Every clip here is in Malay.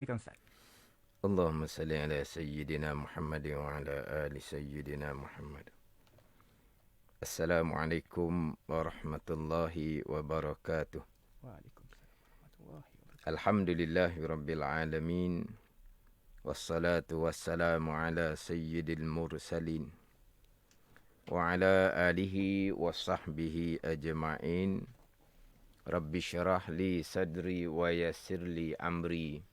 Ustaz. Allahumma salli ala Sayyidina Muhammad wa ala ali Sayyidina Muhammad. Assalamualaikum warahmatullahi wabarakatuh. Waalaikumsalam warahmatullahi wabarakatuh. Alhamdulillahi rabbil alamin. Wassalatu wassalamu ala sayyidil mursalin. Wa ala alihi wa sahbihi ajma'in. Rabbi syarah li sadri wa yassir li amri.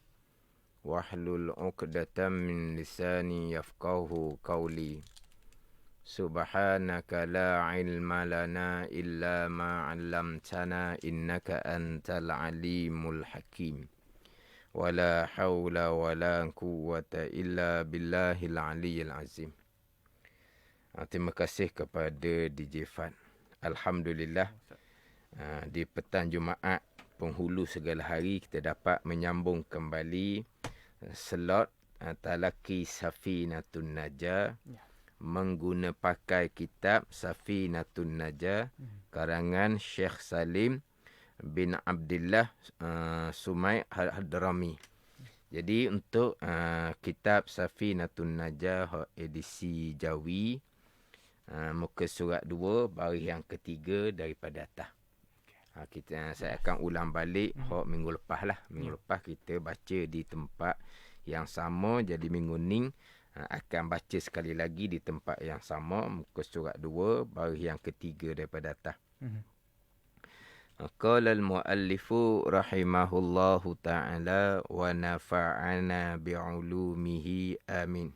Wahlul 'uqdatam min lisani yafqahu qawli. Subhanaka la ilma lana illa ma 'allamtana innaka antal alimul hakim. Wala haula wala quwwata illa billahil aliyyil azim. Terima kasih kepada DJ Fan. Alhamdulillah, di petang Jumaat penghulu segala hari kita dapat menyambung kembali slot Talaqi Safinatun Najah mengguna pakai kitab Safinatun Najah karangan Syekh Salim bin Abdullah Sumai Hadrami. Jadi untuk kitab Safinatun Najah edisi Jawi, muka surat 2 baris yang ketiga daripada atas. Saya akan ulang balik minggu lepas lah. Minggu lepas kita baca di tempat yang sama. Jadi minggu ni akan baca sekali lagi di tempat yang sama. Muka surat 2 baris yang ketiga daripada atas. Qala al-muallifu rahimahullahu ta'ala wa nafa'ana bi'ulumihi amin.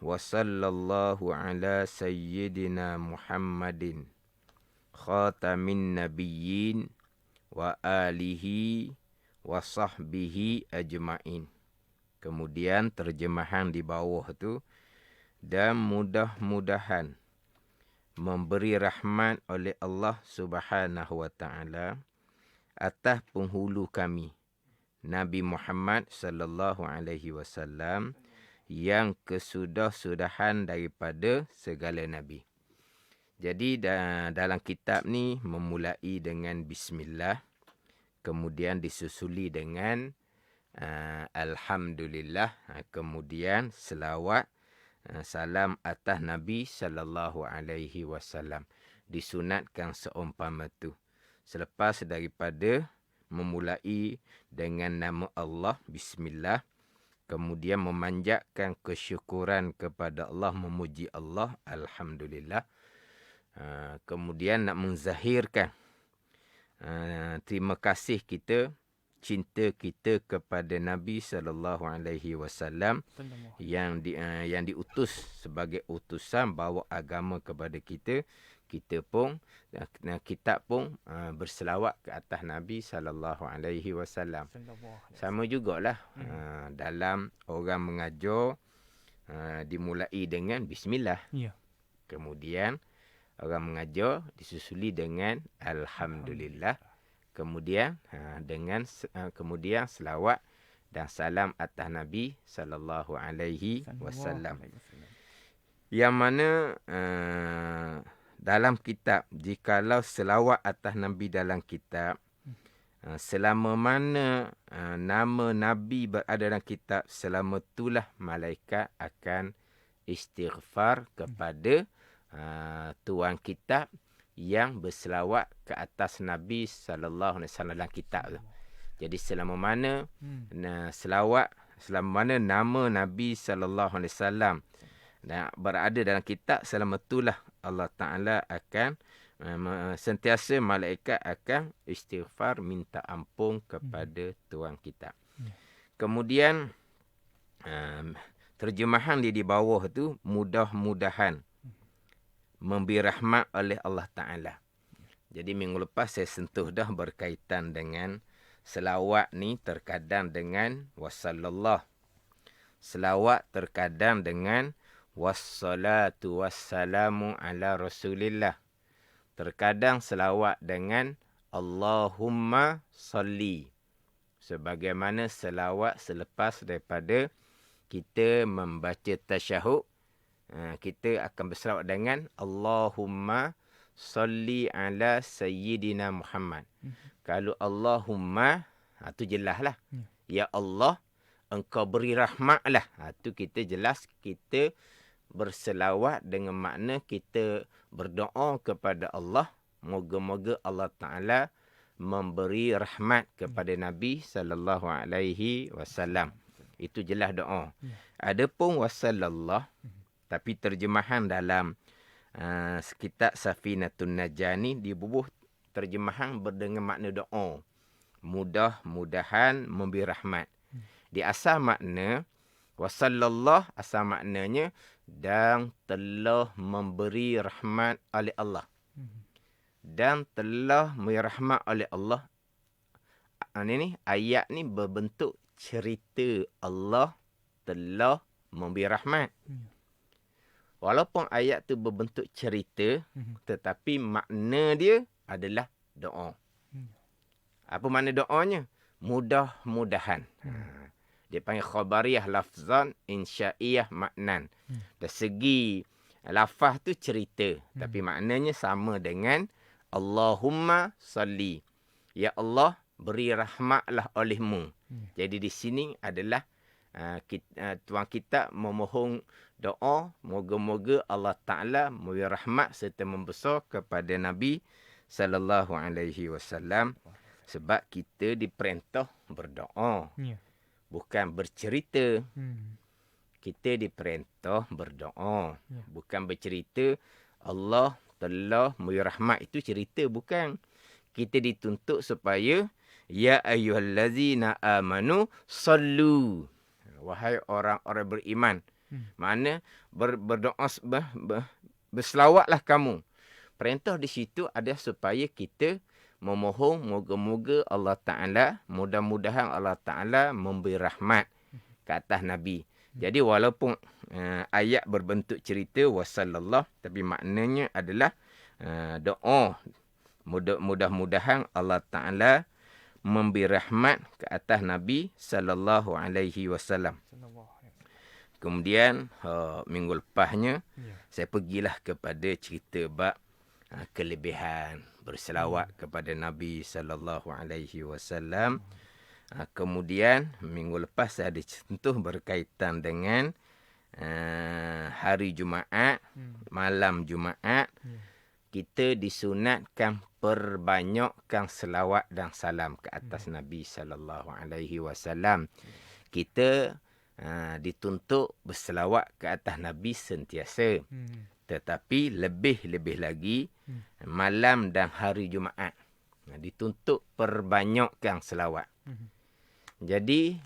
Wa sallallahu ala sayyidina Muhammadin khatamin nabiyyin wa alihi wa sahbihi ajma'in. Kemudian terjemahan di bawah tu, dan mudah-mudahan memberi rahmat oleh Allah Subhanahu wa taala atas penghulu kami Nabi Muhammad sallallahu alaihi wasallam yang kesudah-sudahan daripada segala nabi. Jadi dalam kitab ni memulai dengan bismillah, kemudian disusuli dengan alhamdulillah, kemudian selawat salam atas Nabi sallallahu alaihi wasallam. Disunatkan seumpama tu. Selepas daripada memulai dengan nama Allah, bismillah, kemudian memanjatkan kesyukuran kepada Allah, memuji Allah, alhamdulillah. Kemudian nak menzahirkan terima kasih kita, cinta kita kepada Nabi sallallahu alaihi wasallam yang diutus sebagai utusan bawa agama kepada kita. Kita pun kitab pun berselawat ke atas Nabi sallallahu alaihi wasallam. Sama jugalah dalam orang mengajar dimulai dengan bismillah. Ya. Kemudian orang mengajar disusuli dengan alhamdulillah. Kemudian kemudian selawat dan salam atas Nabi sallallahu alaihi wasallam. Yang mana dalam kitab, jikalau selawat atas Nabi dalam kitab, selama mana nama Nabi berada dalam kitab, selama itulah malaikat akan istighfar kepada tuan kitab yang berselawat ke atas Nabi sallallahu alaihi wasallam dalam kitab tu. Jadi selama mana selawat, selama mana nama Nabi sallallahu alaihi wasallam berada dalam kitab, selama itulah Allah Taala akan sentiasa malaikat akan istighfar, minta ampun kepada tuan kitab. Kemudian terjemahan di bawah tu, mudah-mudahan memberi rahmat oleh Allah Ta'ala. Jadi minggu lepas saya sentuh dah berkaitan dengan selawat ni, terkadang dengan wassallallahu. Selawat terkadang dengan wassalatu wassalamu ala rasulillah. Terkadang selawat dengan Allahumma salli. Sebagaimana selawat selepas daripada kita membaca tasyahud, kita akan berselawat dengan Allahumma salli ala Sayyidina Muhammad. Kalau Allahumma, tu jelas lah. ya Allah, engkau beri rahmatlah. Tu kita jelas kita berselawat dengan makna kita berdoa kepada Allah. Moga-moga Allah Ta'ala memberi rahmat kepada Nabi sallallahu alaihi wasallam. Itu jelas doa. Adapun wasallallahu, tapi terjemahan dalam kitab Safinatun Najah ni dibubuh terjemahan berdengan makna doa. Mudah-mudahan memberi rahmat. Di asal makna wasallallahu, asal maknanya dan telah memberi rahmat oleh Allah. Dan telah memberi rahmat oleh Allah. Ini ayat ni berbentuk cerita Allah telah memberi rahmat. Walaupun ayat tu berbentuk cerita, tetapi makna dia adalah doa. Apa makna doanya? Mudah-mudahan. Dia panggil khabariyah lafzan, insya'iyah maknan. Dari segi lafaz tu cerita, tapi maknanya sama dengan Allahumma salli. Ya Allah, beri rahmatlah olehmu. Jadi di sini adalah tuan kita memohon doa, moga-moga Allah Ta'ala memberi rahmat serta membesar kepada Nabi sallallahu alaihi wasallam. Sebab kita diperintah berdoa. Bukan bercerita. Kita diperintah berdoa. Bukan bercerita Allah telah memberi rahmat. Itu cerita, bukan. Kita dituntut supaya ya ayyuhallazina amanu sallu. Wahai orang-orang beriman. Mana berdoa, berselawatlah kamu. Perintah di situ ada supaya kita memohon moga-moga Allah Ta'ala, mudah-mudahan Allah Ta'ala memberi rahmat ke atas Nabi. Jadi walaupun ayat berbentuk cerita wasallallahu, tapi maknanya adalah doa. Mudah-mudahan Allah Ta'ala memberi rahmat ke atas Nabi sallallahu alaihi wasallam. Kemudian minggu lepasnya saya pergilah kepada cerita bab kelebihan berselawat kepada Nabi sallallahu alaihi wasallam. Kemudian minggu lepas saya ada sentuh berkaitan dengan hari Jumaat, malam Jumaat. Kita disunatkan perbanyakkan selawat dan salam ke atas Nabi sallallahu alaihi wasallam. Kita dituntut berselawat ke atas Nabi sentiasa. Tetapi lebih-lebih lagi malam dan hari Jumaat dituntut perbanyakkan selawat. Jadi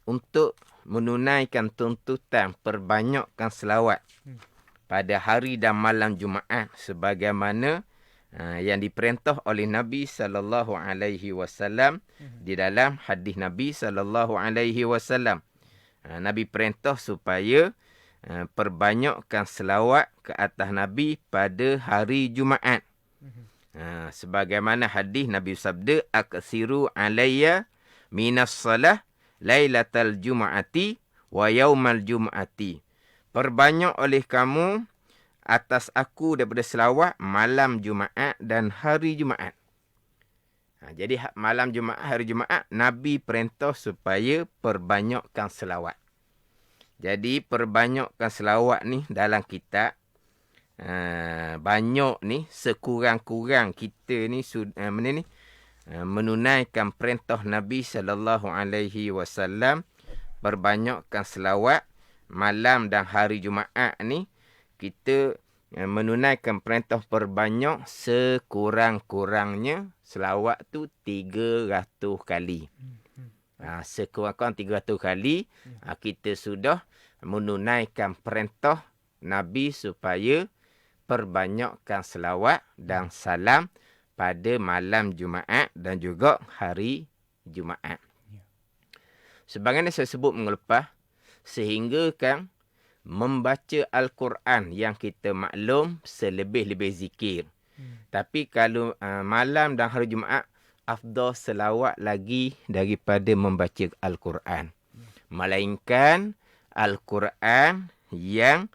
untuk menunaikan tuntutan perbanyakkan selawat pada hari dan malam Jumaat sebagaimana yang diperintah oleh Nabi sallallahu alaihi wasallam di dalam hadis Nabi sallallahu alaihi wasallam. Nabi perintah supaya perbanyakkan selawat ke atas Nabi pada hari Jumaat. Sebagaimana hadis Nabi sabda, aksiru alayya minas salah lailatal jum'ati wa yaumal jum'ati. Perbanyak oleh kamu atas aku daripada selawat malam Jumaat dan hari Jumaat. Jadi malam Jumaat, hari Jumaat, Nabi perintah supaya perbanyakkan selawat. Jadi perbanyakkan selawat ni dalam kitab banyak ni, sekurang-kurang kita ni menunaikan perintah Nabi sallallahu alaihi wasallam, perbanyakkan selawat malam dan hari Jumaat ni. Kita menunaikan perintah perbanyak sekurang-kurangnya selawat tu 300 kali. Sekurang-kurang 300 kali kita sudah menunaikan perintah Nabi supaya perbanyakkan selawat dan salam pada malam Jumaat dan juga hari Jumaat. Sebagaimana saya sebut minggu lepas, sehingga kan membaca Al-Quran yang kita maklum selebih-lebih zikir. Tapi kalau malam dan hari Jumaat, afdal selawat lagi daripada membaca Al-Quran. Melainkan Al-Quran yang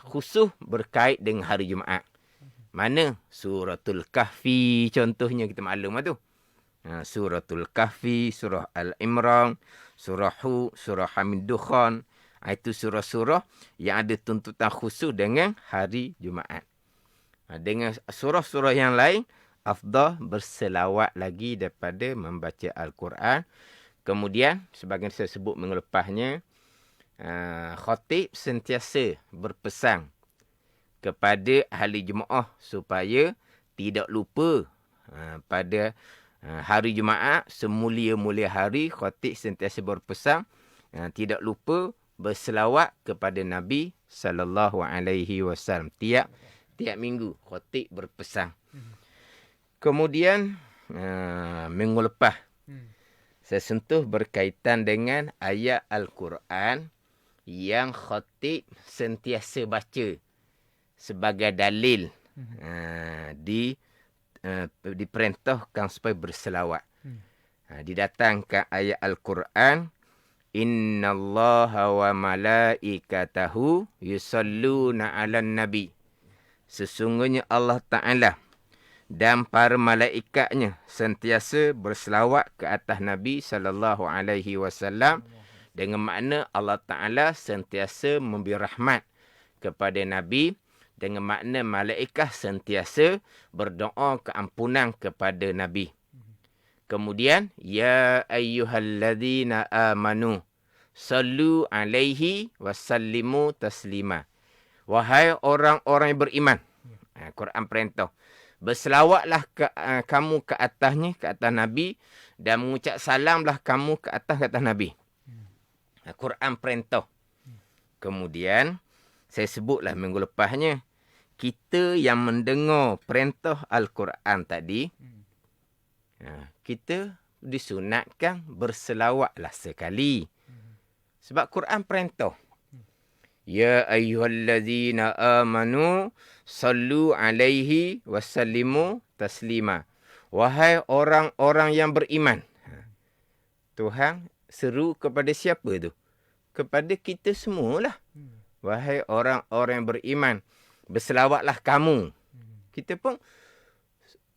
khusus berkait dengan hari Jumaat. Mana? Suratul Kahfi contohnya kita maklum tu. Suratul Kahfi, surah Al-Imran, surah Hu, surah Hamid Dukhan. Itu surah-surah yang ada tuntutan khusus dengan hari Jumaat. Dengan surah-surah yang lain, afdal berselawat lagi daripada membaca Al-Quran. Kemudian, sebagian saya sebut minggu lepasnya, khatib sentiasa berpesan kepada ahli Jumaat supaya tidak lupa pada hari Jumaat, semulia-mulia hari, khatib sentiasa berpesan tidak lupa berselawat kepada Nabi SAW. Tiap minggu khatib berpesan. Kemudian minggu lepas saya sentuh berkaitan dengan ayat Al-Quran yang khatib sentiasa baca sebagai dalil diperintahkan supaya berselawat. Didatangkan ayat Al-Quran, Innallaha wa malaikatahu yusalluna 'alan nabi. Sesungguhnya Allah Ta'ala dan para malaikatnya sentiasa berselawat ke atas Nabi sallallahu alaihi wasallam, dengan makna Allah Ta'ala sentiasa memberi rahmat kepada Nabi, dengan makna malaikat sentiasa berdoa keampunan kepada Nabi. Kemudian, Ya ayyuhalladzina amanu, sallu alaihi wasallimu taslima. Wahai orang-orang yang beriman. Quran perintah. Berselawatlah kamu ke atasnya, ke atas Nabi. Dan mengucap salamlah kamu ke atas Nabi. Quran perintah. Kemudian, saya sebutlah minggu lepasnya, kita yang mendengar perintah Al-Quran tadi, kita disunatkan berselawatlah sekali. Sebab Quran perintah. Ya ayyuhallazina amanu sallu alaihi wasallimu taslima. Wahai orang-orang yang beriman. Tuhan seru kepada siapa tu? Kepada kita semualah. Wahai orang-orang yang beriman, berselawatlah kamu. Kita pun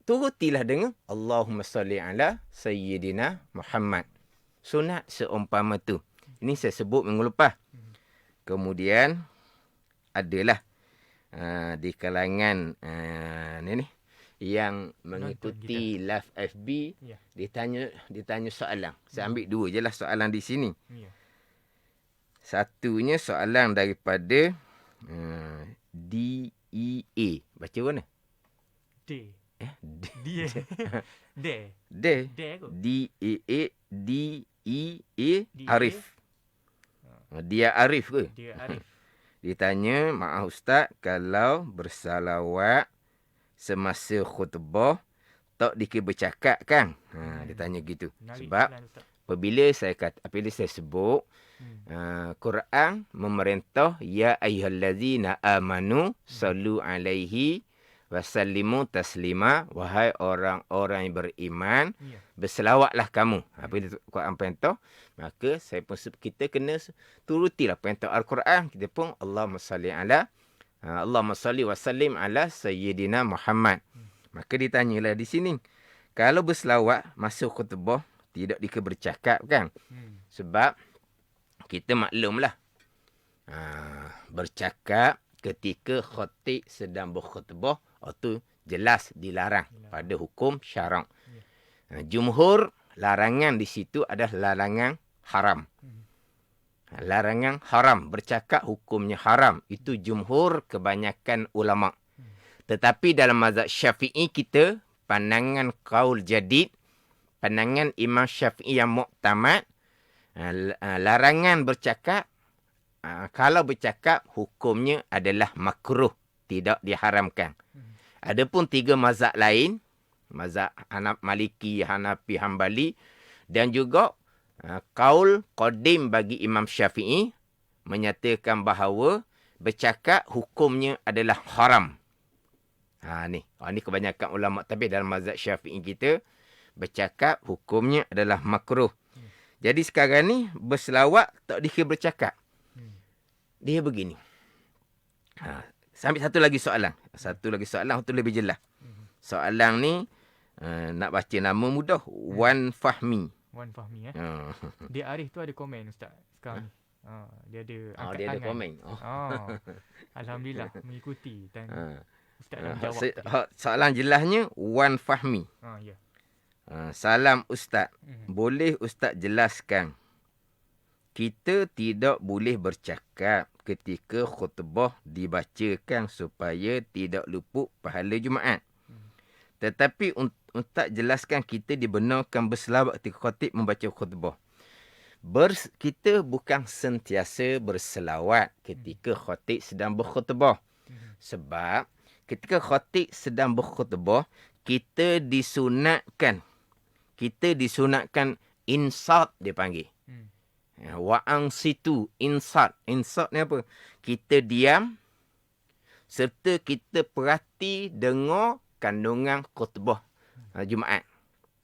turutilah dengan Allahumma salli ala Sayyidina Muhammad. Sunat seumpama tu. Ini saya sebut minggu lepas. Kemudian adalah di kalangan ni yang mengikuti live FB, ditanya soalan. Saya ambil dua je lah soalan di sini. Satunya soalan daripada DEA. Baca mana? D. D. D. D-E-A D-E-A Arif. Dia Arif ke? Dia Arif. Dia tanya, maaf Ustaz, kalau bersalawat semasa khutbah tak dikira bercakap kan? Dia tanya gitu. Sebab apabila saya sebut Quran memerintah ya ayyuhallazina amanu sallu alaihi wasallimu taslima, wahai orang-orang yang beriman, berselawatlah kamu. Apabila Quran perintah, maka kita kena turutilah perintah Al-Quran. Kita pun Allahumma salli wa sallim ala Sayyidina Muhammad. Maka ditanyalah di sini, kalau berselawat masa khutbah tidak dikira bercakap kan? Sebab kita maklumlah bercakap ketika khatib sedang berkhutbah, itu jelas dilarang pada hukum syarak. Jumhur larangan di situ adalah larangan haram. Larangan haram, bercakap hukumnya haram. Itu jumhur kebanyakan ulama. Tetapi dalam mazhab Syafi'i kita, pandangan qaul jadid, pandangan Imam Syafi'i yang muktamad, larangan bercakap, kalau bercakap hukumnya adalah makruh, tidak diharamkan. Adapun tiga mazhab lain, mazhab Maliki, Hanafi, Hambali, dan juga qaul qadim bagi Imam Syafi'i menyatakan bahawa bercakap hukumnya adalah haram. Ni kebanyakan ulama, tapi dalam mazhab Syafi'i kita bercakap hukumnya adalah makruh. Jadi sekarang ni berselawat tak dikira bercakap. Dia begini. Sambil satu lagi soalan. Itu lebih jelas. Soalan ni Nak baca nama mudah. Wan Fahmi. Wan Fahmi Ha. Dia Arif tu ada komen Ustaz sekarang ni. Dia ada angkat Dia ada tangan. komen. Alhamdulillah mengikuti dan Ustaz dah Hak menjawab. soalan jelasnya Wan Fahmi. Ya. Salam Ustaz. Boleh Ustaz jelaskan? Kita tidak boleh bercakap ketika khutbah dibacakan supaya tidak luput pahala Jumaat. Tetapi Ustaz jelaskan kita dibenarkan berselawat ketika khatib membaca khutbah. Kita bukan sentiasa berselawat ketika khatib sedang berkhutbah. Sebab ketika khatib sedang berkhutbah, kita disunatkan insat dia panggil. Wa'ang situ, insat. Insat ni apa? Kita diam serta kita perhati dengar kandungan khutbah Jumaat.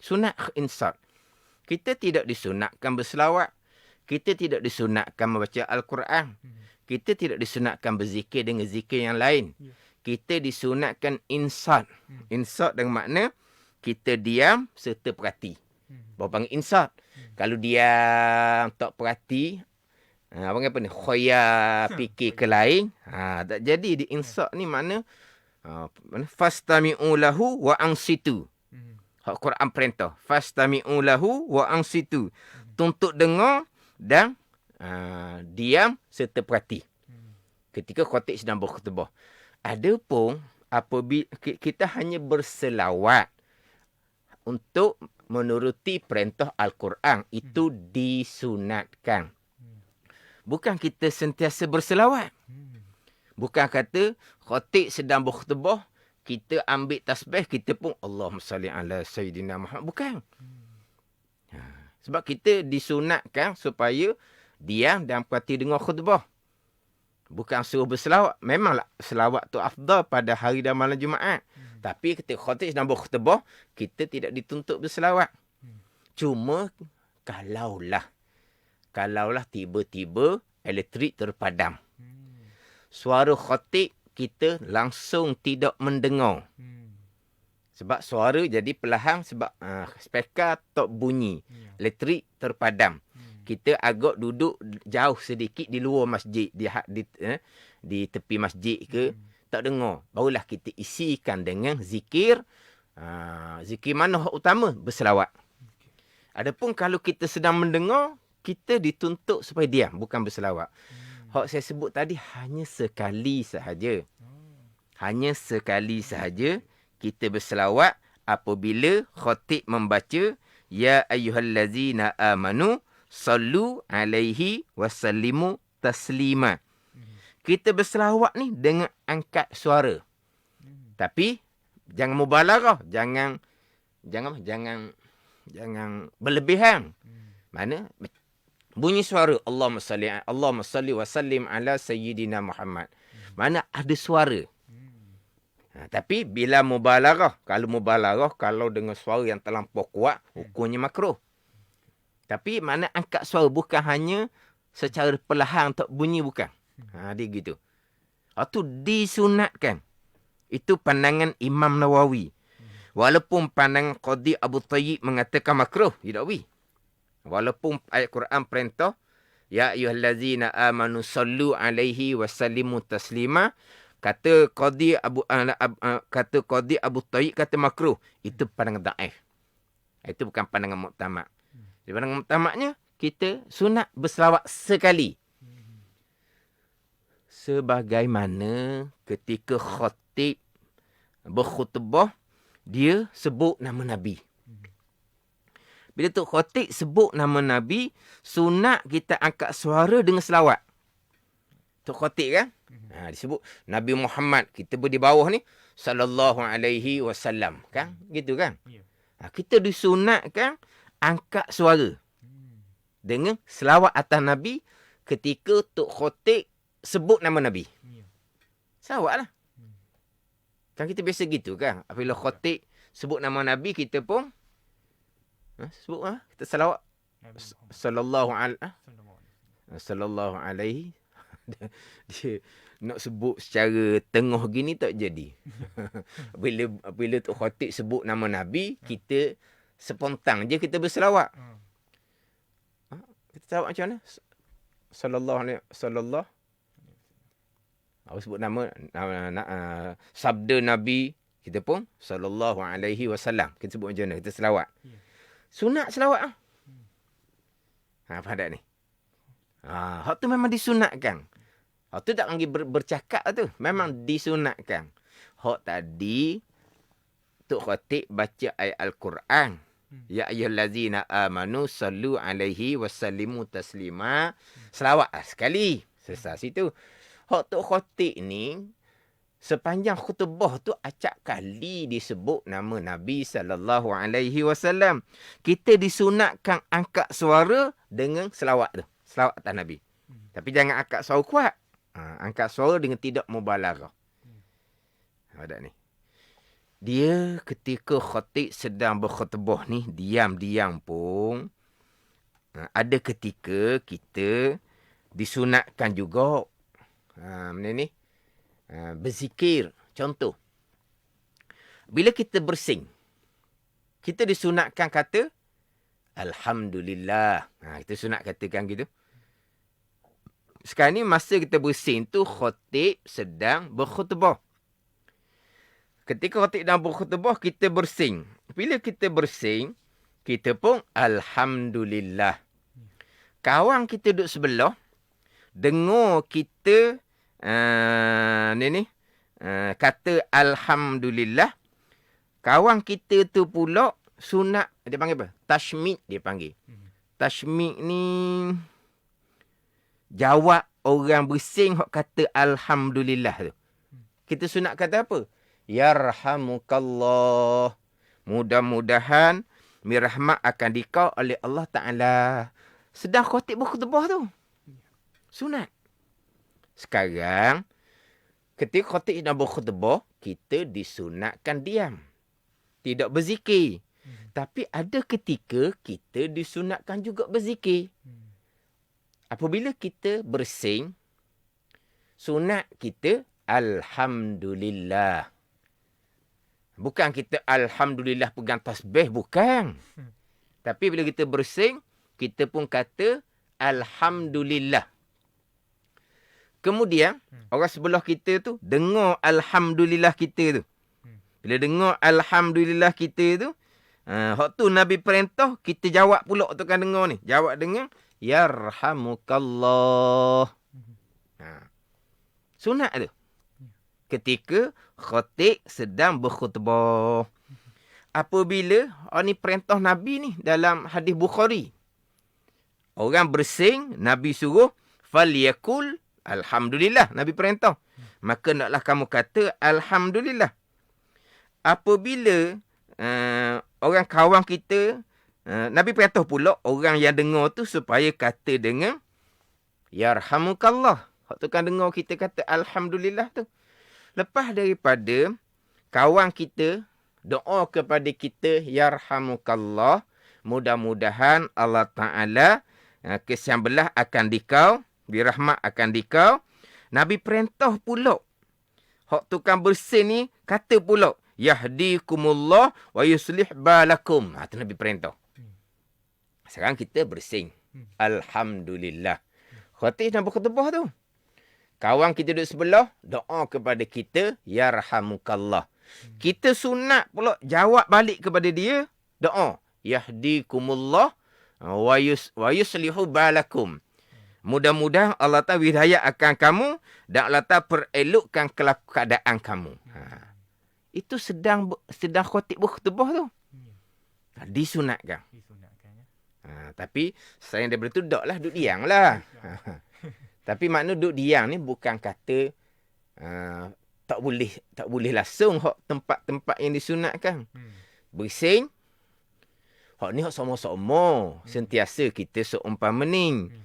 Sunat insat. Kita tidak disunatkan berselawat. Kita tidak disunatkan membaca Al-Quran. Kita tidak disunatkan berzikir dengan zikir yang lain. Kita disunatkan insat. Insat dengan makna kita diam serta perhati. Bawa panggil insat. Kalau diam tak perhati, panggil apa ni? Khoya fikir ke lain. Tak jadi di insat ni mana? Fastami'u lahu wa ansitu. Hak Quran perintah. Fastami'u lahu wa ansitu. Tuntut dengar dan diam serta perhati. Ketika khatib sedang berkhutbah. Adapun apabila kita hanya berselawat untuk menuruti perintah Al-Quran, itu disunatkan. Bukan kita sentiasa berselawat. Bukan kata khatib sedang berkhutbah, kita ambil tasbih, kita pun Allahumma salli ala Sayyidina Muhammad. Bukan. Sebab kita disunatkan supaya diam dan perhati dengar khutbah. Bukan suruh berselawat. Memanglah selawat tu afdal pada hari dan malam Jumaat. Tapi ketika khatib sedang berkhutbah, kita tidak dituntut berselawat. Cuma kalaulah tiba-tiba elektrik terpadam. Suara khatib kita langsung tidak mendengar. Sebab suara jadi perlahan sebab speaker tak bunyi. Elektrik terpadam. Kita agak duduk jauh sedikit di luar masjid, di tepi masjid ke, tak dengar. Barulah kita isikan dengan zikir. Zikir mana utama? Berselawat. Adapun kalau kita sedang mendengar, kita dituntut supaya diam, bukan berselawat. Hak saya sebut tadi hanya sekali sahaja. Hanya sekali sahaja kita berselawat apabila khatib membaca ya ayyuhallazina amanu sallu alaihi wasallimu taslima. Kita berselawat ni dengan angkat suara. Tapi jangan mubalarah, jangan berlebihan. Mana bunyi suara Allahumma salli wa sallim ala sayyidina Muhammad. Mana ada suara. Tapi bila mubalarah, kalau dengan suara yang terlampau kuat, hukumnya makruh. Tapi mana angkat suara bukan hanya secara perlahan tak bunyi, bukan. Dia gitu. Itu disunatkan. Itu pandangan Imam Nawawi. Walaupun pandangan Qadhi Abu Tayyib mengatakan makruh, tidak wi. Walaupun ayat Quran perintah ya ayyuhallazina amanu sallu alaihi wasallimu taslima, kata Qadhi Abu Tayyib kata makruh, itu pandangan dhaif. Itu bukan pandangan muktamad. Di pandangan muktamadnya kita sunat berselawat sekali. Sebagaimana ketika khatib berkhutbah, dia sebut nama Nabi. Bila tu khatib sebut nama Nabi, sunat kita angkat suara dengan selawat. Tu khatib kan? Disebut Nabi Muhammad. Kita di bawah ni, sallallahu alaihi wasallam. Kan? Gitu kan? Kita disunatkan angkat suara dengan selawat atas Nabi ketika Tok Khatib sebut nama Nabi. Selawatlah. Kan kita biasa gitu kan? Apabila Khatib sebut nama Nabi, kita pun sebut kita selawat. Sallallahu alaihi Dia nak sebut secara tengah gini tak jadi. Bila Tok Khatib sebut nama Nabi, kita spontan je kita berselawat. Kita selawat macam mana? Sallallahu. Aku sebut nama sabda Nabi, kita pun sallallahu alaihi wasallam. Kita sebut macam mana? Kita selawat. Sunat selawat ah. Faham tak ni? Hak tu memang disunatkan. Hak tu tak panggil bercakap tu. Memang disunatkan. Hak tadi Tok Khatib baca ayat Al-Quran. Ya ayyuhallazina amanu sallu alaihi wasallimu taslima. Selawat sekali. Selesai situ. Hak Tok Khatib ni sepanjang khutbah tu acak kali disebut nama Nabi sallallahu alaihi wasallam. Kita disunatkan angkat suara dengan selawat tu. Selawat atas Nabi. Tapi jangan angkat suara kuat. Angkat suara dengan tidak mubalaghah. Ada ni. Dia ketika khatib sedang berkhutbah ni, diam-diam pun ada ketika kita disunatkan juga. Mana ni? Berzikir. Contoh. Bila kita bersing, kita disunatkan kata Alhamdulillah. Kita sunat katakan gitu. Sekarang ni masa kita bersing tu khatib sedang berkhutbah. Ketika khatib sedang berkhutbah, kita bersing. Bila kita bersing, kita pun Alhamdulillah. Kawan kita duduk sebelah, dengar kita kata Alhamdulillah. Kawan kita tu pula sunat, dia panggil apa? Tashmid dia panggil. Tashmid ni jawab orang bersing hok kata Alhamdulillah tu. Kita sunat kata apa? Yarhamukallah. Mudah-mudahan mirahmat akan dikau oleh Allah Ta'ala. Sedang khatib berkhutbah tu. Sunat. Sekarang, ketika khatib sedang berkhutbah, kita disunatkan diam. Tidak berzikir. Tapi ada ketika kita disunatkan juga berzikir. Apabila kita bersing, sunat kita Alhamdulillah. Bukan kita Alhamdulillah pegang tasbih, bukan. Tapi bila kita bersing, kita pun kata Alhamdulillah. Kemudian, orang sebelah kita tu dengar Alhamdulillah kita tu. Bila dengar Alhamdulillah kita tu, hak tu Nabi perintah, kita jawab pula tu kan dengar ni. Jawab dengan Yarhamukallah. Sunat tu. Ketika khatib sedang berkhutbah. Apabila, ni perintah Nabi ni dalam hadis Bukhari. Orang bersing, Nabi suruh, falyakul Alhamdulillah. Nabi perintah. Maka naklah kamu kata Alhamdulillah. Apabila orang kawan kita, Nabi perintah pula orang yang dengar tu supaya kata dengan Yarhamukallah. Hak tu kan dengar kita kata Alhamdulillah tu. Lepas daripada kawan kita doa kepada kita Yarhamukallah, mudah-mudahan Allah Ta'ala kesian belah akan dikau, birahmat akan dikau. Nabi perintah pula. Hak tukang bersih ni kata pula Yahdikumullah wa yuslih balakum. Itu Nabi perintah. Sekarang kita bersing. Alhamdulillah. Khatib dan berkhutbah tu. Kawan kita duduk sebelah, doa kepada kita, Yarhamukallah. Kita sunat pula jawab balik kepada dia, doa. Yahdikumullah wa yuslihu balakum. Mudah-mudahan Allah Ta'ala hidayah akan kamu dan Allah Ta'ala perelokkan keadaan kamu. Itu sedang khatib berkhutbah tu. Disunatkan. Tapi selain daripada tu, duduk diam lah. Tapi makna duduk diam ni bukan kata tak boleh langsung hak tempat-tempat yang disunatkan. Bersing. Hak ni hak sama-sama. Sentiasa kita seumpama ni.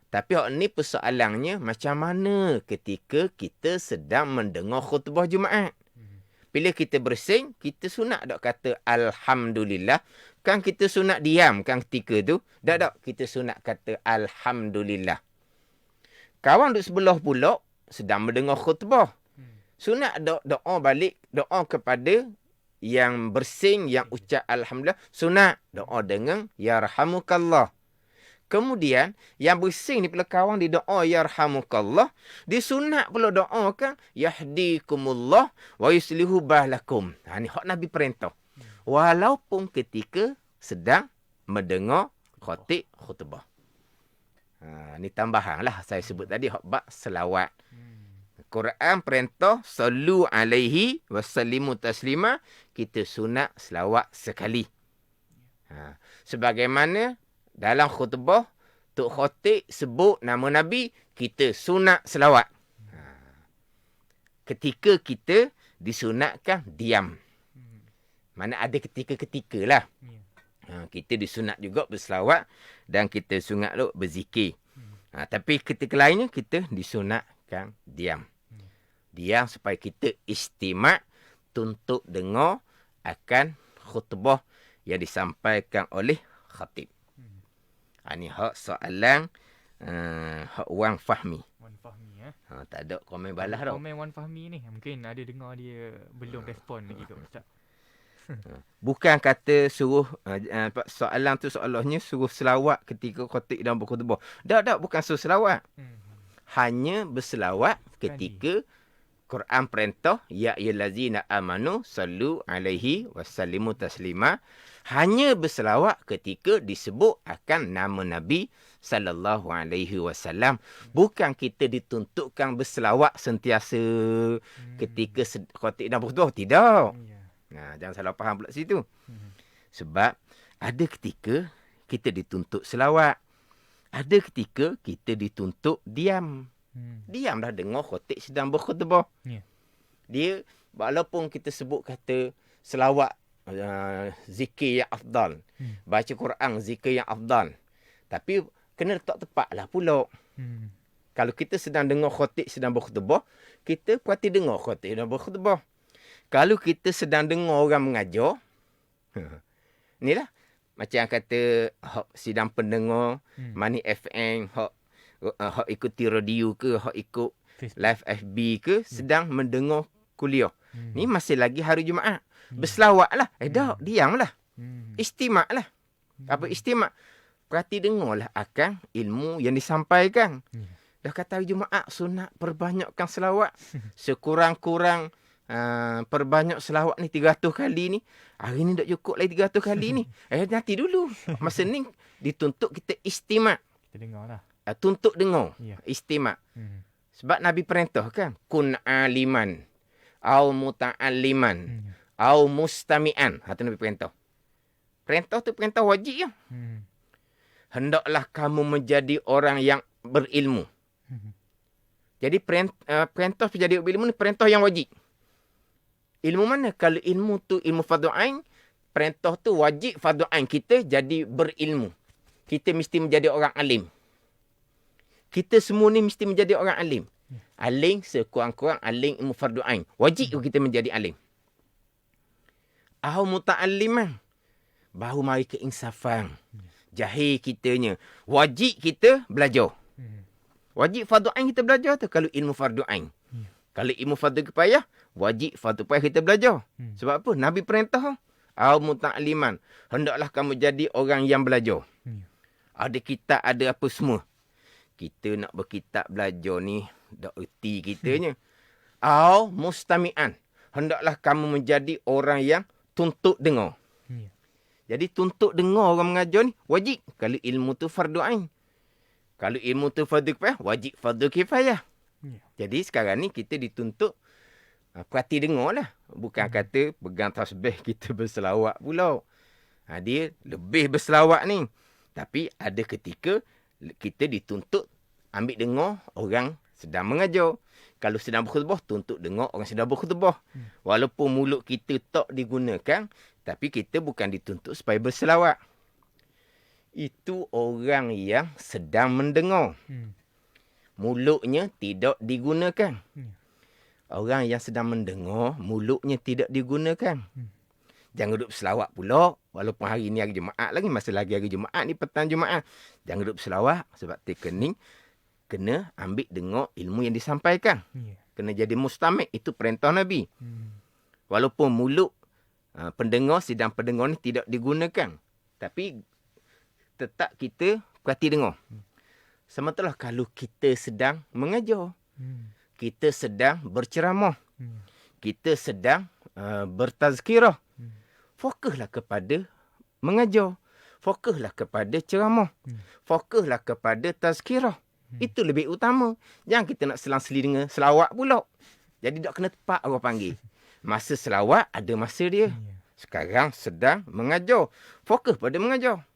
Tapi hak ni persoalannya macam mana ketika kita sedang mendengar khutbah Jumaat. Bila kita bersing, kita sunat tak kata Alhamdulillah. Kan kita sunat diam kan ketika tu. Tak, kita sunat kata Alhamdulillah. Kawan duduk sebelah pula sedang mendengar khutbah. Sunat doa balik, doa kepada yang bersing, yang ucap alhamdulillah. Sunat doa dengan yarhamukallah. Kemudian yang bersing ni pula kawan di doa yarhamukallah, disunat pula doa kan yahdikumullah wa yuslihu balakum. Ni hak Nabi perintah. Walaupun ketika sedang mendengar khutbah. Ni tambahan lah saya sebut tadi hak bab selawat. Quran perintah sallu alaihi wasallimu taslima, kita sunat selawat sekali. Sebagaimana dalam khutbah Tok Khatib sebut nama Nabi, kita sunat selawat. Ketika kita disunatkan diam. Mana ada ketika-ketika lah. Kita disunat juga berselawat dan kita sunat berzikir. Tapi ketika lainnya kita disunatkan diam. Diam supaya kita istimak, tuntut dengar akan khutbah yang disampaikan oleh khatib. Ni hak soalan hak Wan Fahmi. Wan Fahmi tak ada komen balas dah. Komen Wan Fahmi ni mungkin ada dengar dia belum respon lagi ke Ustaz. Bukan kata suruh soalan tu soalannya suruh selawat ketika khatib dan berkhutbah. Tak, bukan suruh selawat. Hanya berselawat ketika Quran perintah ya ayyuhallazina amanu sallu alaihi wasallimu taslima. Hanya berselawat ketika disebut akan nama Nabi sallallahu alaihi wasallam. Bukan kita dituntutkan berselawat sentiasa ketika khatib dan berkhutbah. Tidak. Jangan salah faham pula situ. Sebab ada ketika kita dituntut selawat. Ada ketika kita dituntut diam. Diam dah dengar khatib sedang berkhutbah. Dia walaupun kita sebut kata selawat zikir yang afdal. Baca Quran zikir yang afdal. Tapi kena letak tepatlah pula. Kalau kita sedang dengar khatib sedang berkhutbah, kita perhati dengar khatib sedang berkhutbah. Kalau kita sedang dengar orang mengajar, inilah macam kata hak sidang pendengar Mani FM, hak ikuti radio ke, hak ikut live FB ke, sedang mendengar kuliah. Ni masih lagi hari Jumaat. Berselawatlah. Diamlah. Istimaklah. Apa istimak? Perhati dengarlah akan ilmu yang disampaikan. Dah kata hari Jumaat sunat perbanyakkan selawat. Sekurang-kurang perbanyak selawat ni 300 kali ni. Hari ni tak cukup lagi 300 kali ni. Nanti dulu. Masa ni dituntut kita istimak. Kita dengar lah. Tuntut dengar. Istimak. Sebab Nabi perintah kan. Kun aliman. Au muta'alliman. Au mustami'an. Itu Nabi perintah. Perintah tu perintah wajib ya. Hendaklah kamu menjadi orang yang berilmu. Jadi perintah menjadi berilmu ni perintah yang wajib. Ilmu mana? Kalau ilmu tu ilmu fardu ain, perintah tu wajib fardu ain kita jadi berilmu. Kita mesti menjadi orang alim. Kita semua ni mesti menjadi orang alim. Alim sekurang-kurang alim ilmu fardu ain. Wajib kita menjadi alim. Au muta'alliman. Baru mari keinsafan. Jahil kitanya. Wajib kita belajar. Wajib fardu ain kita belajar tu kalau ilmu fardu ain. Kalau ilmu fardu kifayah, wajib fardu kifayah kita belajar. Sebab apa? Nabi perintah. Au muta'alliman. Hendaklah kamu jadi orang yang belajar. Ada kitab, ada apa semua. Kita nak berkitab belajar ni, dah erti kitanya. Au mustami'an. Hendaklah kamu menjadi orang yang tuntut dengar. Jadi tuntut dengar orang mengajar ni, wajib. Kalau ilmu tu fardu ain. Kalau ilmu tu fardu kifayah, wajib fardu kifayah. Jadi sekarang ni kita dituntut perhati dengar lah. Bukan kata pegang tasbih kita berselawat pula. Dia lebih berselawat ni. Tapi ada ketika kita dituntut ambil dengar orang sedang mengajar. Kalau sedang berkhutbah, tuntut dengar orang sedang berkhutbah. Walaupun mulut kita tak digunakan, tapi kita bukan dituntut supaya berselawat. Itu orang yang sedang mendengar. Mulutnya tidak digunakan. Orang yang sedang mendengar, mulutnya tidak digunakan. Jangan duduk berselawat pula. Walaupun hari ni hari Jumaat lagi. Masa lagi hari Jumaat ni petang Jumaat. Jangan duduk berselawat sebab terkening. kena ambil dengar ilmu yang disampaikan. Ya. Kena jadi mustamik. Itu perintah Nabi. Hmm. Walaupun mulut pendengar, sidang pendengar ni tidak digunakan. Tapi tetap kita perhati dengar. Sementara kalau kita sedang mengajar, kita sedang berceramah, kita sedang bertazkirah, fokuslah kepada mengajar. Fokuslah kepada ceramah. Fokuslah kepada tazkirah. Itu lebih utama. Jangan kita nak selang-seli dengan selawat pula. Jadi tak kena tepat orang panggil. Masa selawat ada masa dia. Sekarang sedang mengajar. Fokus pada mengajar.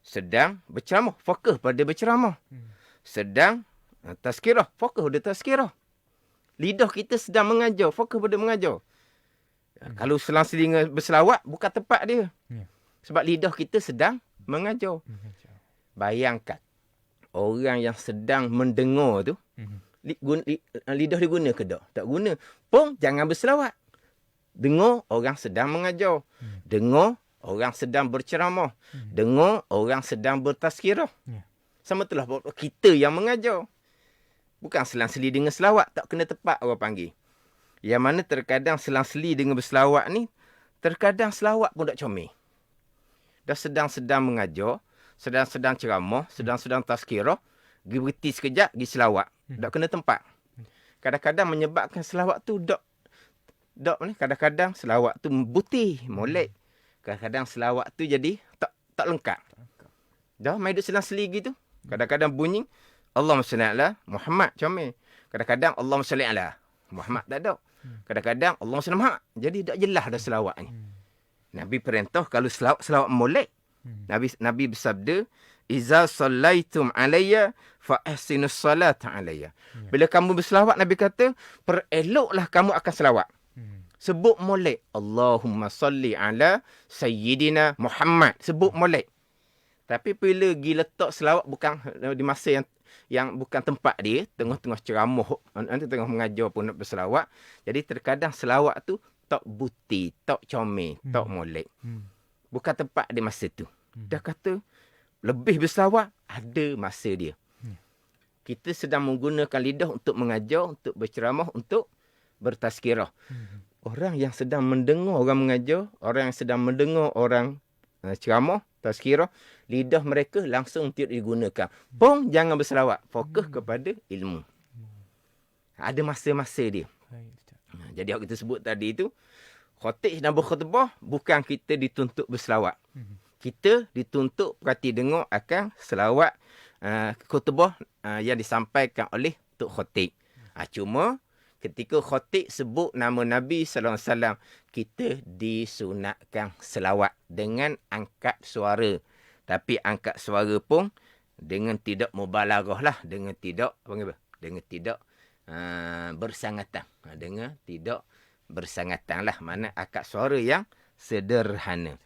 Sedang berceramah. Fokus pada berceramah. Sedang tazkirah. Fokus pada tazkirah. Lidah kita sedang mengajar. Fokus pada mengajar. Kalau selang-seli dengan berselawat, bukan tepat dia. Sebab lidah kita sedang mengajar. Bayangkan. Orang yang sedang mendengar tu, lidah dia guna ke tak? Tak guna. Pun jangan berselawat. Dengar orang sedang mengajar. Dengar orang sedang berceramah. Dengar orang sedang bertazkirah. Sama itulah kita yang mengajar. Bukan selang-seli dengan selawat. Tak kena tepat orang panggil. Yang mana terkadang selang-seli dengan berselawat ni, terkadang selawat pun tak comel. Dah sedang-sedang mengajar, sedang-sedang ceramah, sedang-sedang tazkirah, pergi berhenti sekejap, pergi selawat. Tak kena tempat. Kadang-kadang menyebabkan selawat tu kadang-kadang selawat tu putih, molek. Kadang-kadang selawat tu jadi tak lengkap. Dah main duduk selang-seli gitu. Kadang-kadang bunyi Allahumma salli ala Muhammad, comel. Kadang-kadang Allahumma salli ala Muhammad, tak ada. Kadang-kadang Allahumma salli Muhammad. Jadi tak jelas dah selawat ni. Nabi perintah kalau selawat molek. Nabi bersabda, "Iza sallaitum alayya fa ahsinus salata alayya." Bila kamu berselawat, Nabi kata, pereloklah kamu akan selawat. Sebut molek. Allahumma salli ala sayyidina Muhammad. Sebut molek. Tapi bila pergi letak selawat bukan di masa yang bukan tempat dia, tengah-tengah ceramah, nanti tengah mengajar pun nak berselawat. Jadi terkadang selawat tu tak buti, tak comel, tak molek. Bukan tempat dia masa tu. Dah kata, lebih berselawat, ada masa dia. Kita sedang menggunakan lidah untuk mengajar, untuk berceramah, untuk bertazkirah. Orang yang sedang mendengar orang mengajar, orang yang sedang mendengar orang ceramah, tazkirah, lidah mereka langsung tidak digunakan. Pun jangan berselawat. Fokus kepada ilmu. Ada masa-masa dia. Jadi yang kita sebut tadi itu, khatib dan berkhutbah bukan kita dituntut berselawat. Kita dituntut perhati dengar akan selawat khutbah yang disampaikan oleh Tok Khatib. Cuma ketika khatib sebut nama Nabi SAW, kita disunatkan selawat dengan angkat suara. Tapi angkat suara pun dengan tidak mubalaghah lah. Dengan tidak bersangatan. Dengan tidak bersangatan lah. Mana angkat suara yang sederhana.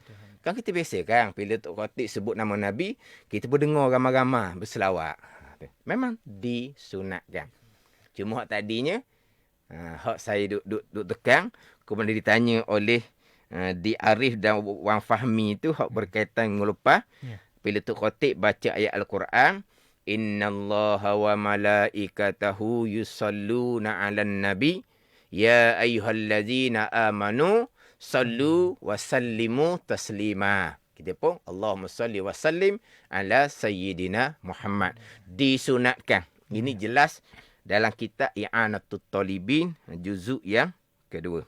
Kan kita biasa kan, bila Tok Khatib sebut nama Nabi, kita pun dengar ramai-ramai berselawat. Memang disunatkan. Cuma hak tadinya, hak saya duk tekan, kemudian ditanya oleh Di Arif dan Wan Fahmi tu, hak berkaitan dengan lepas. Bila Tok Khatib baca ayat Al-Quran, Innallaha wa malaikatahu yusalluna 'alan nabi ya ayyuhallazina amanu sallu wa sallimu taslima. Kita pun Allahumma salli wa sallim ala sayyidina Muhammad. Disunatkan. Ini jelas dalam kitab I'anatut Talibin juzuk yang kedua.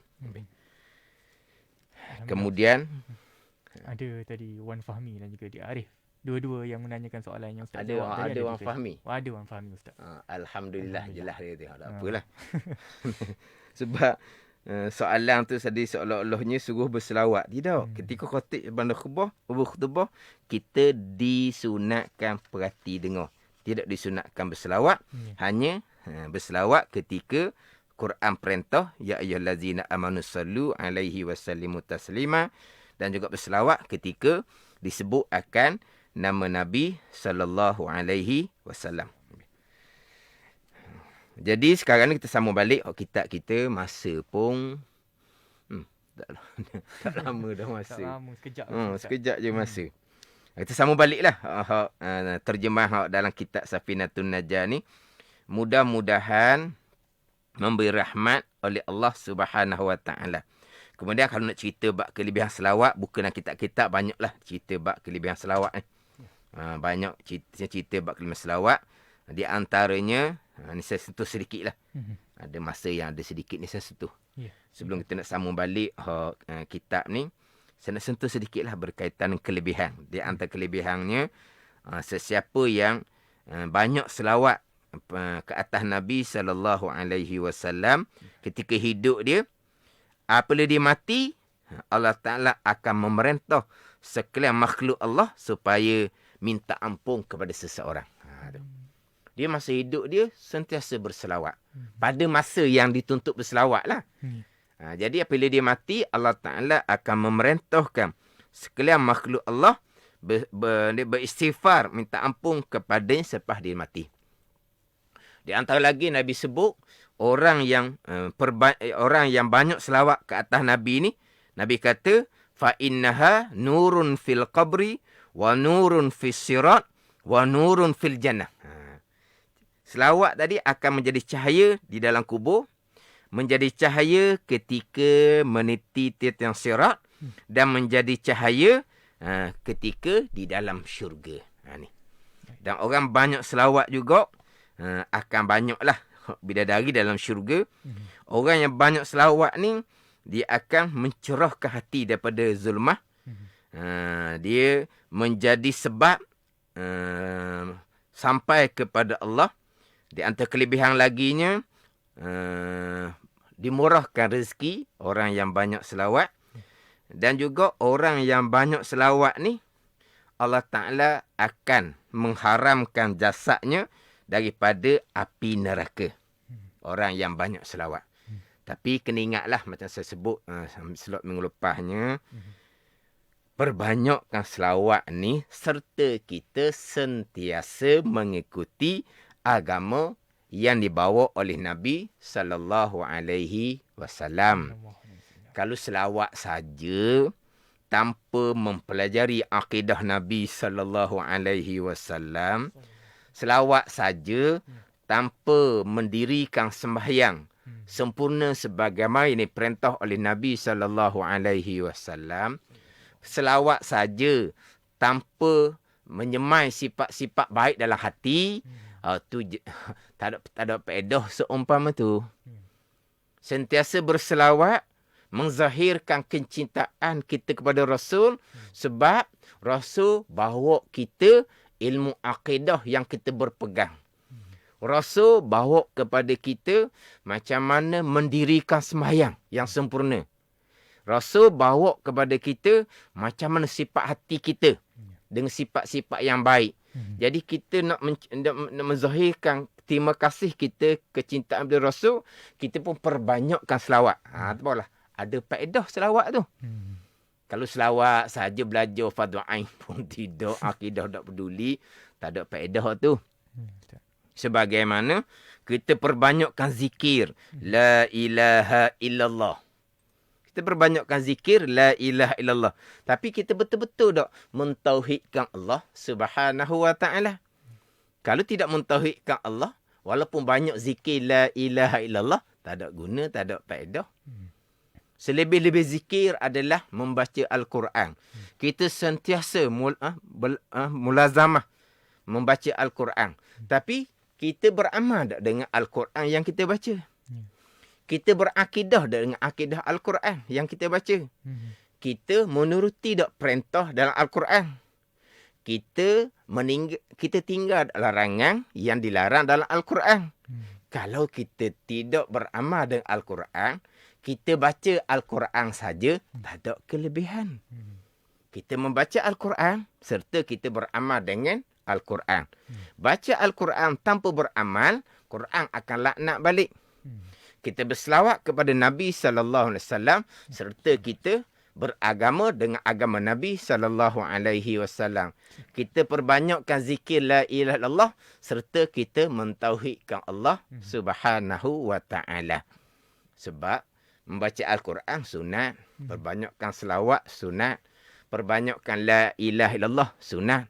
Kemudian ada tadi Wan Fahmi dan juga Di Arif. Dua-dua yang menanyakan soalan yang Ustaz ada jawab. ada Wan Fahmi. Ada Wan Fahmi Ustaz. Alhamdulillah, jelas dia tu. Tak apalah. Sebab soalan tu tadi seolah-olahnya suruh berselawat. Tidak. Ketika khatib berkhutbah, kita disunatkan perhati dengar. Tidak disunatkan berselawat. Hanya berselawat ketika Quran perintah, ya ayyuhallazina amanu sallu alaihi wasallimu taslima, dan juga berselawat ketika disebut akan nama Nabi sallallahu alaihi wasallam. Jadi sekarang ni kita sambung balik kitab kita. Masa pun tak lama dah masa. Tak lama, sekejap. Sekejap je masa. Kita sambung baliklah terjemah dalam kitab Safinatun Najah ni. Mudah-mudahan memberi rahmat oleh Allah Subhanahu Wa Taala. Kemudian kalau nak cerita bab kelebihan selawat, bukan dalam kitab-kitab banyaklah cerita bab kelebihan selawat ni. Banyak cerita bab kelebihan selawat. Di antaranya, ni saya sentuh sedikit lah. Ada masa yang ada sedikit ni saya sentuh. Sebelum kita nak sambung balik kitab ni, saya nak sentuh sedikit lah berkaitan dengan kelebihan. Di antara kelebihannya, sesiapa yang banyak selawat ke atas Nabi SAW ketika hidup dia, apabila dia mati, Allah Ta'ala akan memerintah sekalian makhluk Allah supaya minta ampun kepada seseorang. Dia masa hidup dia sentiasa berselawat. Pada masa yang dituntut berselawat lah. Jadi apabila dia mati, Allah Ta'ala akan memerintahkan sekalian makhluk Allah beristighfar, minta ampun kepadanya selepas dia mati. Di antara lagi Nabi sebut, orang yang banyak selawat ke atas Nabi ni, Nabi kata, fa innaha nurun fil qabri wa nurun fis sirat wa nurun fil jannah. Selawat tadi akan menjadi cahaya di dalam kubur, menjadi cahaya ketika meniti tiang sirat, dan menjadi cahaya ketika di dalam syurga. Ni. Dan orang banyak selawat juga akan banyaklah bidadari dalam syurga. Orang yang banyak selawat ni, dia akan mencerahkan hati daripada zulmah. Dia menjadi sebab sampai kepada Allah. Di antara kelebihan laginya, dimurahkan rezeki orang yang banyak selawat. Dan juga orang yang banyak selawat ni, Allah Ta'ala akan mengharamkan jasadnya daripada api neraka. Orang yang banyak selawat. Tapi kena ingatlah, macam saya sebut slot minggu lepasnya, perbanyakkan selawat ni serta kita sentiasa mengikuti agama yang dibawa oleh Nabi SAW. Kalau selawat saja tanpa mempelajari akidah Nabi SAW, selawat saja tanpa mendirikan sembahyang sempurna sebagaimana ini perintah oleh Nabi SAW, selawat saja tanpa menyemai sifat-sifat baik dalam hati, tu tak ada faedah seumpama tu. Sentiasa berselawat menzahirkan kecintaan kita kepada Rasul, sebab Rasul bawa kita ilmu akidah yang kita berpegang. Rasul bawa kepada kita macam mana mendirikan sembahyang yang sempurna. Rasul bawa kepada kita macam mana sifat hati kita dengan sifat-sifat yang baik. Jadi kita nak menzahirkan terima kasih kita, kecintaan kepada Rasul, kita pun perbanyakkan selawat. Apalah, ada faedah selawat tu. Kalau selawat saja belajar fardu ain pun tidak, akidah tak peduli, tak ada faedah tu. Sebagaimana kita perbanyakkan zikir la ilaha illallah. Kita perbanyakkan zikir la ilaha illallah. Tapi kita betul-betul tak mentauhidkan Allah Subhanahu Wa Taala. Kalau tidak mentauhidkan Allah, walaupun banyak zikir la ilaha illallah, tak ada guna, tak ada faedah. Selebih-lebih zikir adalah membaca Al-Quran. Kita sentiasa mulazamah membaca Al-Quran. Tapi kita beramal tak dengan Al-Quran yang kita baca? Kita berakidah dengan akidah Al-Quran yang kita baca? Kita menuruti tak perintah dalam Al-Quran? Kita tinggal larangan yang dilarang dalam Al-Quran. Kalau kita tidak beramal dengan Al-Quran, kita baca Al-Quran saja, tak ada kelebihan. Kita membaca Al-Quran serta kita beramal dengan Al-Quran. Baca Al-Quran tanpa beramal, Quran akan laknat balik. Kita berselawat kepada Nabi SAW serta kita beragama dengan agama Nabi SAW. Kita perbanyakkan zikir la ilaha illallah serta kita mentauhidkan Allah Subhanahu Wa Taala. Sebab membaca Al-Quran sunat, perbanyakkan selawat sunat, perbanyakkan la ilaha illallah, sunat.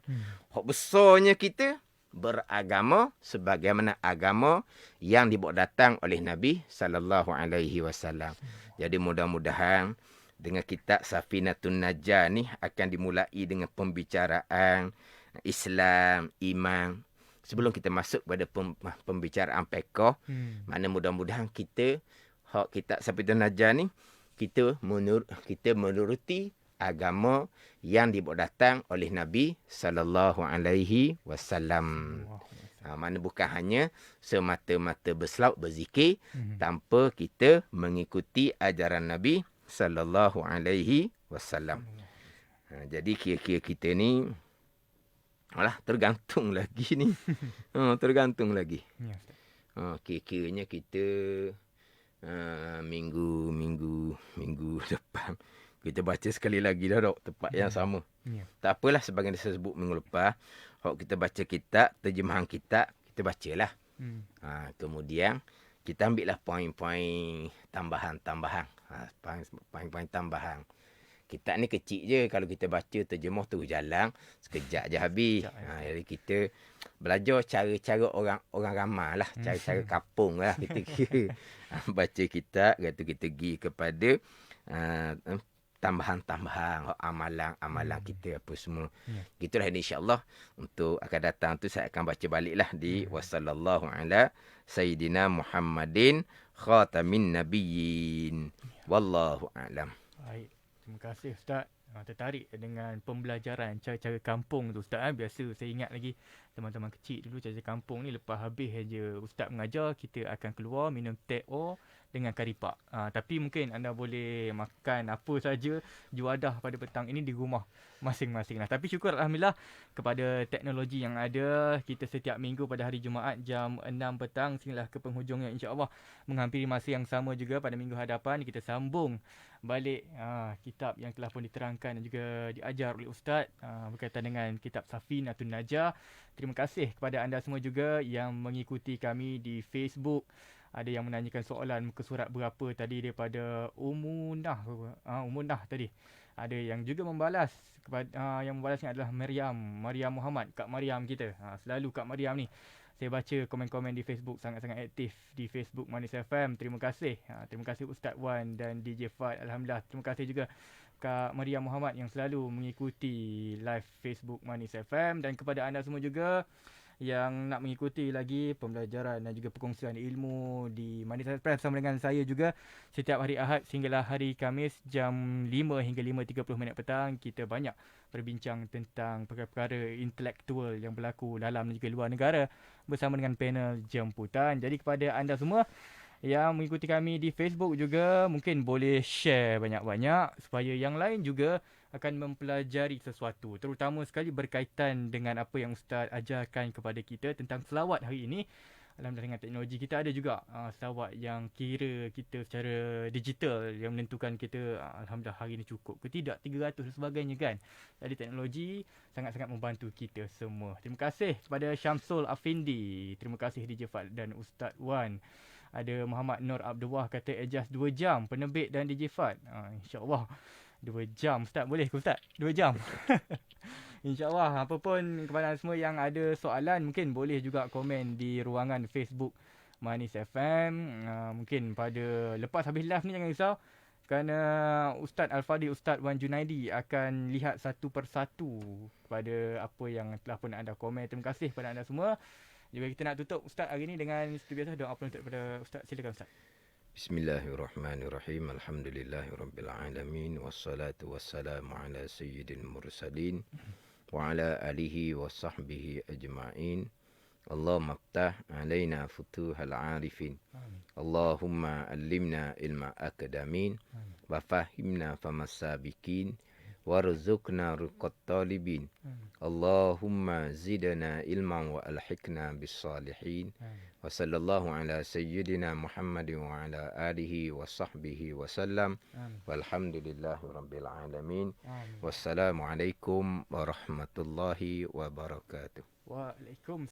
Hak besarnya kita beragama sebagaimana agama yang dibawa datang oleh Nabi sallallahu alaihi wasallam. Jadi mudah-mudahan dengan kitab Safinatun Najah ni akan dimulai dengan pembicaraan Islam, iman. Sebelum kita masuk pada pembicaraan fiqh, mana mudah-mudahan kita hak kitab Safinatun Najah ni kita menuruti agama yang dibawa datang oleh Nabi sallallahu alaihi wasallam. Mana bukan hanya semata-mata berselawat berzikir tanpa kita mengikuti ajaran Nabi sallallahu alaihi wasallam. Jadi kira-kira kita ni tergantung lagi ni. Tergantung lagi. Ya, Kira-kiranya kita minggu depan kita baca sekali lagi dah dok, tempat yang sama. Tak apalah, sebagai saya sebut minggu lepas, kalau kita baca kitab, terjemahan kitab, kita bacalah. Kemudian kita ambil lah poin-poin tambahan. Poin-poin tambahan. Kitab ni kecil je, kalau kita baca terjemah tu jalan sekejap je habis. Jadi kita belajar cara-cara orang ramai lah, cara-cara kampung lah kita baca kitab, kata kita pergi kepada tambahan-tambahan amalan kita apa semua. Gitulah ini, insya-Allah untuk akan datang tu saya akan baca baliklah di wasallallahu ala sayyidina Muhammadin khatamin nabiyyin. Wallahu a'lam. Baik. Terima kasih Ustaz. Tertarik dengan pembelajaran cara-cara kampung tu Ustaz. Biasa saya ingat lagi teman-teman kecil dulu, cara-cara kampung ni lepas habis aja Ustaz mengajar, kita akan keluar minum teh o dengan kari pak. Tapi mungkin anda boleh makan apa saja juadah pada petang ini di rumah masing-masing lah. Tapi syukur alhamdulillah kepada teknologi yang ada, kita setiap minggu pada hari Jumaat jam 6 petang sehinggalah ke penghujungnya, insya-Allah menghampiri masa yang sama juga pada minggu hadapan kita sambung balik kitab yang telah pun diterangkan dan juga diajar oleh Ustaz berkaitan dengan kitab Safinatun Najah. Terima kasih kepada anda semua juga yang mengikuti kami di Facebook. Ada yang menanyakan soalan muka surat berapa tadi daripada Umunah tadi. Ada yang juga membalas kepada yang membalasnya adalah Maryam Muhammad, Kak Maryam kita. Selalu Kak Maryam ni saya baca komen-komen di Facebook, sangat-sangat aktif di Facebook Manis FM. Terima kasih. Terima kasih Ustaz Wan dan DJ Fad. Alhamdulillah. Terima kasih juga Kak Maryam Muhammad yang selalu mengikuti live Facebook Manis FM, dan kepada anda semua juga yang nak mengikuti lagi pembelajaran dan juga perkongsian ilmu di Manis FM bersama dengan saya juga setiap hari Ahad sehinggalah hari Khamis jam 5 hingga 5.30 petang. Kita banyak berbincang tentang perkara-perkara intelektual yang berlaku dalam dan juga luar negara bersama dengan panel jemputan. Jadi kepada anda semua yang mengikuti kami di Facebook juga, mungkin boleh share banyak-banyak supaya yang lain juga akan mempelajari sesuatu, terutama sekali berkaitan dengan apa yang Ustaz ajarkan kepada kita tentang selawat hari ini. Alhamdulillah dengan teknologi kita ada juga selawat yang kira kita secara digital yang menentukan kita alhamdulillah hari ini cukup ke tidak, 300 dan sebagainya kan. Jadi teknologi sangat-sangat membantu kita semua. Terima kasih kepada Syamsul Afindi, terima kasih DJ Fad dan Ustaz Wan. Ada Muhammad Nur Abdul Wah kata adjust 2 jam penerbit dan DJ Fad. InsyaAllah 2 jam Ustaz, boleh ke Ustaz? 2 jam. InsyaAllah. Apa pun kepada anda semua yang ada soalan, mungkin boleh juga komen di ruangan Facebook Manis FM. Mungkin pada lepas habis live ni jangan risau, kerana Ustaz Al-Fadhil, Ustaz Wan Junaidi akan lihat satu persatu kepada apa yang telah pun anda komen. Terima kasih kepada anda semua. Jadi kita nak tutup Ustaz hari ni dengan seperti biasa doa penutup kepada Ustaz. Silakan Ustaz. Bismillahirrahmanirrahim. Alhamdulillahirabbil alamin wassalatu wassalamu ala sayyidil mursalin wa ala alihi wa sahbihi ajma'in. Allahumma aftah alaina futuhal arifin. Allahumma allimna ilma akadamin wa fahimna famasabikin warzuqna ruqat talibin. Allahumma zidna ilman wa alhiqna bis salihin. Wa sallallahu ala sayyidina Muhammadin wa ala alihi wa sahbihi wa sallam. Walhamdulillahi rabbil alamin. Wassalamualaikum warahmatullahi wabarakatuh. Waalaikumsalam.